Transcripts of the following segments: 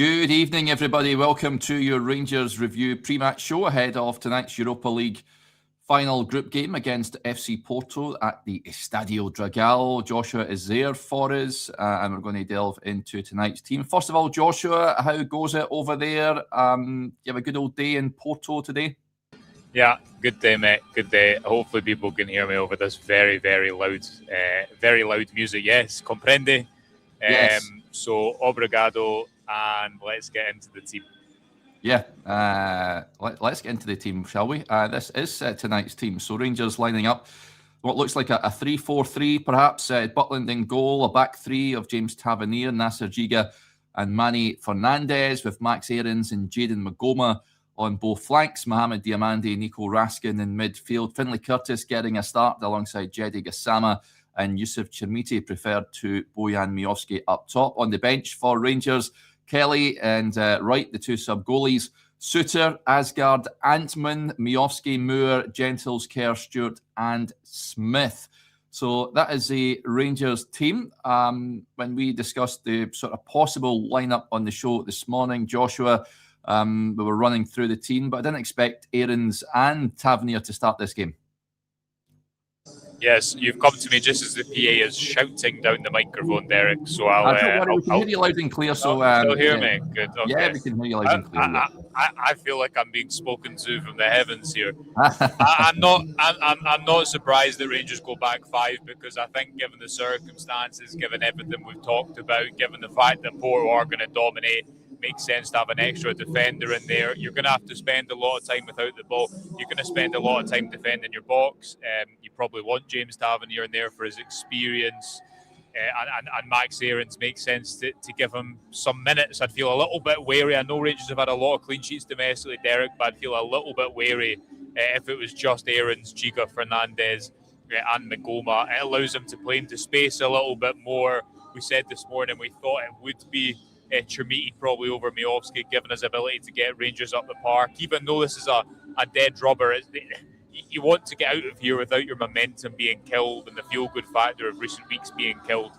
Good evening, everybody. Welcome to your Rangers review pre-match show ahead of tonight's Europa League final group game against FC Porto at the Estadio Dragao. Joshua is there for us, and we're going to delve into tonight's team. First of all, Joshua, how goes it over there? You have a good old day in Porto today? Yeah, good day, mate. Good day. Hopefully people can hear me over this very, very loud music. Yes, comprende. Yes. So, obrigado, and let's get into the team. Yeah, let's get into the team, shall we? This is tonight's team. So Rangers lining up what looks like a 3-4-3, perhaps. Butland in goal, a back three of James Tavernier, Nasser Giga and Manny Fernandez, with Max Aarons and Jayden Magoma on both flanks. Mohamed Diamande, Nico Raskin in midfield. Finlay Curtis getting a start alongside Jedi Gassama and Yusuf Chermiti, preferred to Bojan Miovski up top. On the bench for Rangers, Kelly and Wright, the two sub-goalies. Suter, Asgard, Antman, Miovski, Moore, Gentles, Kerr, Stewart and Smith. So that is the Rangers team. When we discussed the sort of possible lineup on the show this morning, Joshua, we were running through the team, but I didn't expect Aarons and Tavernier to start this game. Yes, you've come to me just as the PA is shouting down the microphone, Derek. So we can hear you loud and clear. So still hear me? Good. Okay. Yeah, we can hear you loud and clear. I feel like I'm being spoken to from the heavens here. I'm not surprised that Rangers go back five, because I think, given the circumstances, given everything we've talked about, given the fact that Porto are going to dominate, makes sense to have an extra defender in there. You're going to have to spend a lot of time without the ball. You're going to spend a lot of time defending your box. You probably want James Tavernier in there for his experience. And Max Aarons makes sense to give him some minutes. I'd feel a little bit wary. I know Rangers have had a lot of clean sheets domestically, Derek, but I'd feel a little bit wary if it was just Aarons, Giga, Fernandez and Magoma. It allows him to play into space a little bit more. We said this morning we thought it would be Chermiti probably over Miovski, given his ability to get Rangers up the park. Even though this is a dead rubber, you want to get out of here without your momentum being killed and the feel-good factor of recent weeks being killed.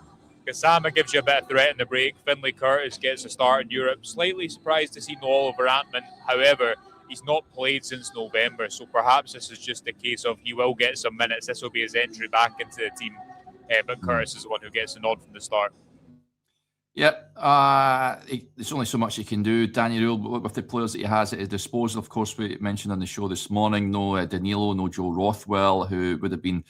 Gassama gives you a bit of threat in the break. Finlay Curtis gets a start in Europe. Slightly surprised to see no Oliver Antman. However, he's not played since November, so perhaps this is just a case of he will get some minutes. This will be his entry back into the team, but Curtis is the one who gets the nod from the start. Yeah, there's only so much he can do, Daniel, with the players that he has at his disposal. Of course, we mentioned on the show this morning, no Danilo, no Joe Rothwell, who would have been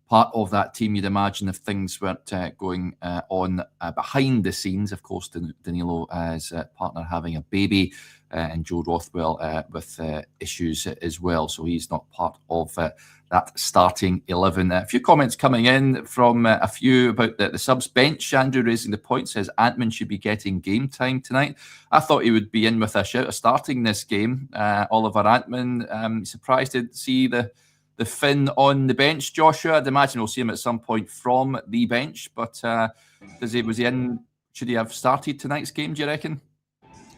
part of that team, you'd imagine, if things weren't going on behind the scenes. Of course, Danilo as a partner having a baby, and Joe Rothwell with issues as well. So he's not part of that starting 11. A few comments coming in from a few about the subs bench. Andrew raising the point, says Antman should be getting game time tonight. I thought he would be in with a shout of starting this game. Oliver Antman, surprised to see the Finn on the bench. Joshua, I'd imagine we'll see him at some point from the bench, but was he in? Should he have started tonight's game, do you reckon?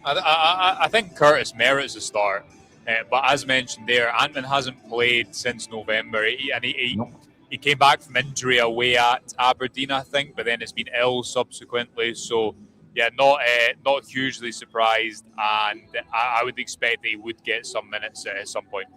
I think Curtis merits a start. But as mentioned there, Antman hasn't played since November. He came back from injury away at Aberdeen, I think, but then has been ill subsequently. So, yeah, not hugely surprised. And I would expect that he would get some minutes at some point.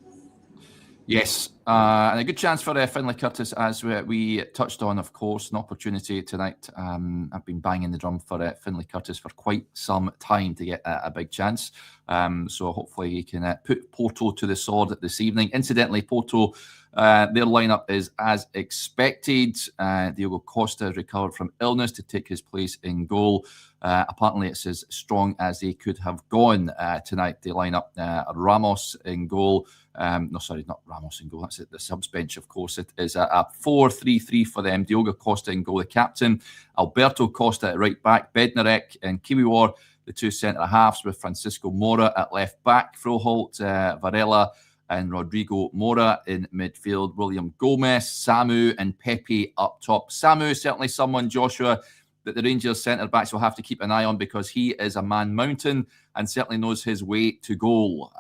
Yes, and a good chance for Finlay Curtis, as we touched on, of course, an opportunity tonight. I've been banging the drum for Finlay Curtis for quite some time to get a big chance. So hopefully he can put Porto to the sword this evening. Incidentally, Porto, their lineup is as expected. Diogo Costa recovered from illness to take his place in goal. Apparently it's as strong as they could have gone tonight. They line up Ramos in goal. No, sorry, not Ramos in goal. That's it. The subs bench, of course. It is a 4-3-3 for them. Diogo Costa in goal, the captain. Alberto Costa at right back. Bednarek and Kiwior, the two centre-halves, with Francisco Moura at left back. Froholt, Varela and Rodrigo Moura in midfield. William Gomez, Samu and Pepe up top. Samu, certainly someone, Joshua, that the Rangers centre-backs will have to keep an eye on, because he is a man mountain and certainly knows his way to goal.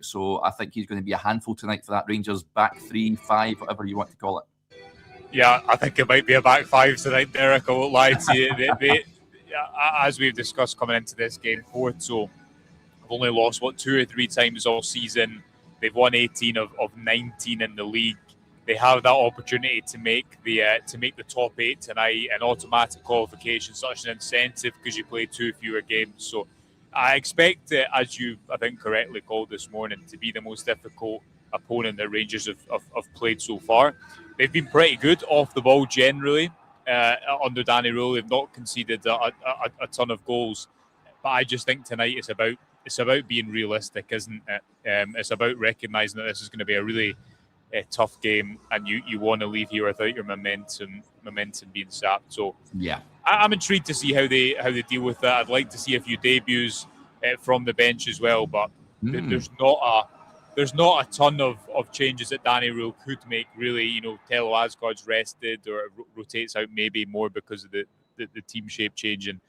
So I think he's going to be a handful tonight for that Rangers back 3-5, whatever you want to call it. Yeah, I think it might be a back five tonight, Derek. I won't lie to you. as we've discussed coming into this game, Porto have only lost 2 or 3 times all season. They've won 18 of 19 in the league. They have that opportunity to make the top 8 tonight, an automatic qualification, such an incentive because you play 2 fewer games. So I expect it, as you I think correctly called this morning, to be the most difficult opponent that Rangers have played so far. They've been pretty good off the ball generally under Danny Rule. They've not conceded a ton of goals, but I just think tonight it's about being realistic, isn't it? It's about recognising that this is going to be a really tough game, and you want to leave here without your momentum being sapped. So yeah, I'm intrigued to see how they deal with that. I'd like to see a few debuts from the bench as well, but there's not a ton of changes that Danny Rule could make. Really, Telo Asgard's rested or rotates out maybe more because of the team shape changing.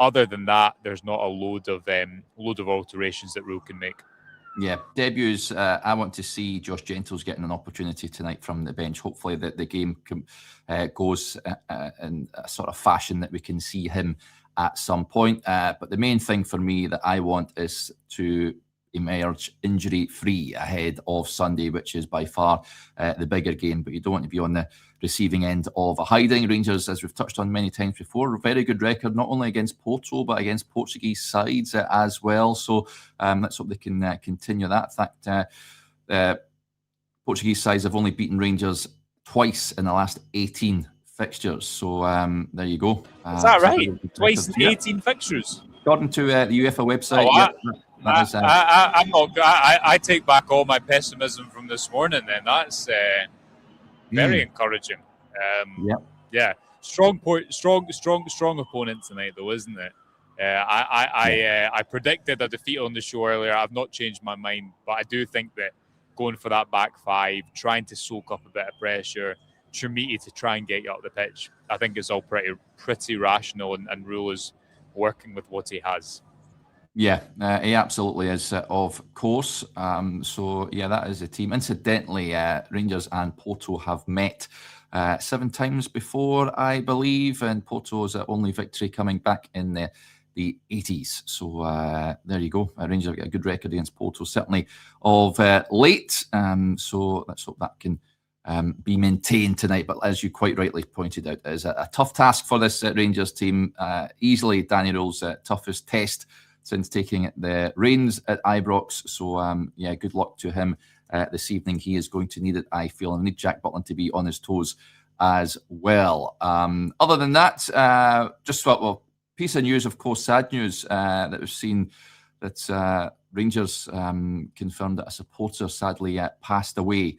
Other than that, there's not a load of alterations that Rule can make. Yeah, debuts. I want to see Josh Gentles getting an opportunity tonight from the bench. Hopefully that the game goes in a sort of fashion that we can see him at some point. But the main thing for me that I want is to emerge injury-free ahead of Sunday, which is by far the bigger game. But you don't want to be on the receiving end of a hiding. Rangers, as we've touched on many times before, a very good record, not only against Porto, but against Portuguese sides as well. So let's hope they can continue that. In fact, Portuguese sides have only beaten Rangers twice in the last 18 fixtures. So there you go. Is that right? Twice in 18 fixtures? According to the UEFA website. I'm not. I take back all my pessimism from this morning. Then that's very encouraging. Yeah. Strong opponent tonight, though, isn't it? I predicted a defeat on the show earlier. I've not changed my mind, but I do think that going for that back 5, trying to soak up a bit of pressure, Trimiti to try and get you up the pitch, I think it's all pretty rational, and Rule is working with what he has. Yeah, he absolutely is, of course. So, yeah, that is the team. Incidentally, Rangers and Porto have met 7 times before, I believe, and Porto's only victory coming back in the 80s. So, there you go. Rangers have got a good record against Porto, certainly of late. So, let's hope that can be maintained tonight. But as you quite rightly pointed out, it is a tough task for this Rangers team. Easily Danny Rule's toughest test since taking the reins at Ibrox. So, yeah, good luck to him this evening. He is going to need it, I feel, and need Jack Butland to be on his toes as well. Other than that, just piece of news, of course, sad news that we've seen that Rangers confirmed that a supporter sadly passed away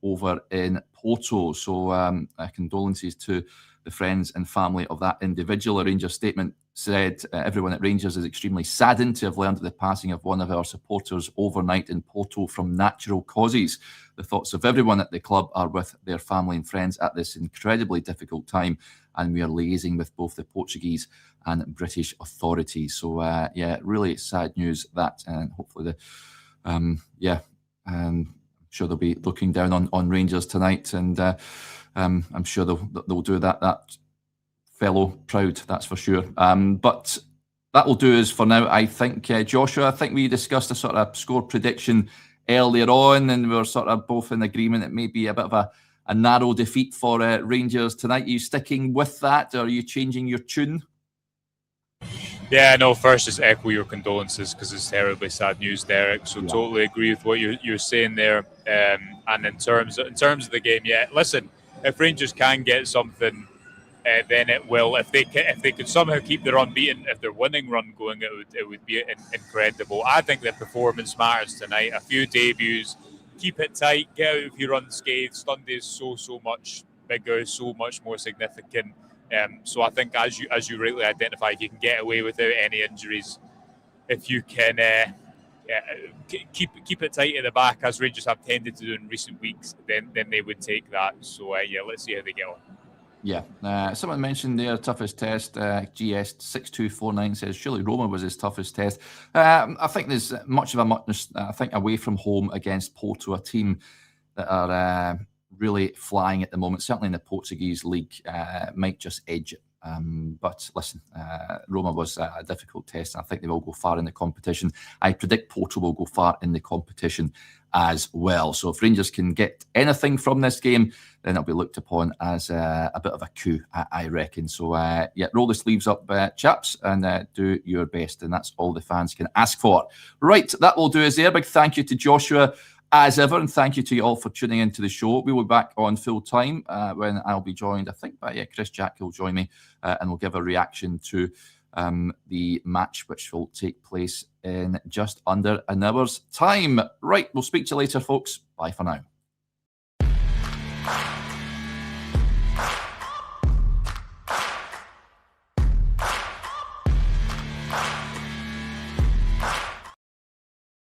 over in Porto. So, condolences to the friends and family of that individual. A Rangers statement said, everyone at Rangers is extremely saddened to have learned of the passing of one of our supporters overnight in Porto from natural causes. The thoughts of everyone at the club are with their family and friends at this incredibly difficult time, and we are liaising with both the Portuguese and British authorities. So, yeah, really sad news that, and hopefully I'm sure they'll be looking down on Rangers tonight, and I'm sure they'll do that fellow proud, that's for sure. But that will do us for now, I think. Joshua, I think we discussed a sort of score prediction earlier on, and we were sort of both in agreement it may be a bit of a narrow defeat for Rangers tonight. Are you sticking with that, or are you changing your tune? Yeah, no, first just echo your condolences, because it's terribly sad news, Derek. So totally agree with what you're saying there. And in terms of the game, yeah, listen, if Rangers can get something, then it will. If they could somehow keep their unbeaten, if their winning run going, it would be incredible. I think that performance matters tonight. A few debuts, keep it tight, get out if you run unscathed. Sunday is so much bigger, so much more significant. So I think, as you rightly identify, if you can get away without any injuries, if you can keep it tight at the back, as Rangers have tended to do in recent weeks, then they would take that. So yeah, let's see how they get on. Yeah, someone mentioned their toughest test. GS 6249 says surely Roma was his toughest test. I think there's much of a muchness. I think away from home against Porto, a team that are really flying at the moment, certainly in the Portuguese league, might just edge it But listen, Roma was a difficult test, and I think they will go far in the competition. I predict Porto will go far in the competition as well. So if Rangers can get anything from this game, then it'll be looked upon as a bit of a coup, I reckon. So yeah, roll the sleeves up, chaps, and do your best. And that's all the fans can ask for. Right, that will do us there. Big thank you to Joshua as ever, and thank you to you all for tuning into the show. We will be back on full time when I'll be joined, I think, by Chris Jack will join me, and we'll give a reaction to the match, which will take place in just under an hour's time. Right, we'll speak to you later, folks. Bye for now.